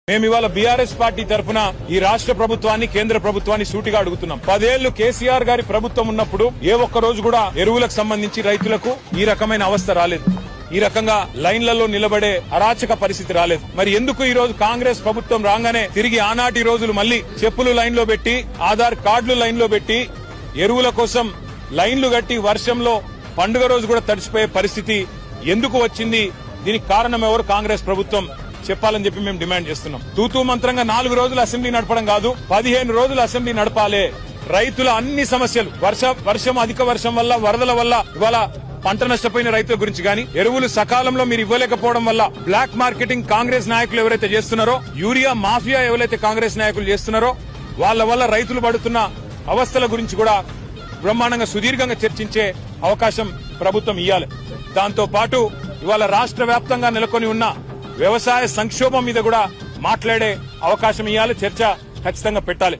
మేము ఇవాళ BRS party తరఫున ఈ రాష్ట్ర ప్రభుత్వాన్ని కేంద్ర ప్రభుత్వాన్ని సూటిగా అడుగుతున్నాం. 10 ఏళ్లు కేసీఆర్ గారి ప్రభుత్వం ఉన్నప్పుడు ఏ ఒక్క రోజు కూడా ఎరువులకు సంబంధించి రైతులకు ఈ రకమైన అవస్థ రాలేదు. ఈ రకంగా లైన్లలో నిలబడే అరాచక పరిస్థితి రాలేదు. మరి ఎందుకు ఈ రోజు కాంగ్రెస్ ప్రభుత్వం రాగానే తిరిగి ఆనాటి రోజులు మళ్లీ చెప్పులు లైన్ లో పెట్టి ఆధార్ కార్డులు లైన్ లో పెట్టి ఎరువుల కోసం లైన్లు కట్టి వర్షంలో పండుగ రోజు కూడా తడిచిపోయే పరిస్థితి ఎందుకు వచ్చింది? దీనికి కారణం ఎవరు? కాంగ్రెస్ ప్రభుత్వం చెప్పాలని చెప్పి మేము డిమాండ్ చేస్తున్నాం. తూతూ మంత్రంగా 4 రోజులు అసెంబ్లీ నడపడం కాదు, 15 రోజులు అసెంబ్లీ నడపాలి. రైతుల అన్ని సమస్యలు, వర్షం అధిక వర్షం వల్ల, వరదల వల్ల ఇవాళ పంట నష్టపోయిన రైతుల గురించి గాని, ఎరువులు సకాలంలో మీరు ఇవ్వలేకపోవడం వల్ల బ్లాక్ మార్కెటింగ్ కాంగ్రెస్ నాయకులు ఎవరైతే చేస్తున్నారో, యూరియా మాఫియా ఎవరైతే కాంగ్రెస్ నాయకులు చేస్తున్నారో వాళ్ళ వల్ల రైతులు పడుతున్న అవస్థల గురించి కూడా బ్రహ్మాండంగా సుదీర్ఘంగా చర్చించే అవకాశం ప్రభుత్వం ఇవ్వాలి. దాంతో పాటు ఇవాళ రాష్ట్ర వ్యాప్తంగా నెలకొని ఉన్న వ్యవసాయ సంక్షోభం మీద కూడా మాట్లాడే అవకాశం ఇవ్వాలి. చర్చ ఖచ్చితంగా పెట్టాలి.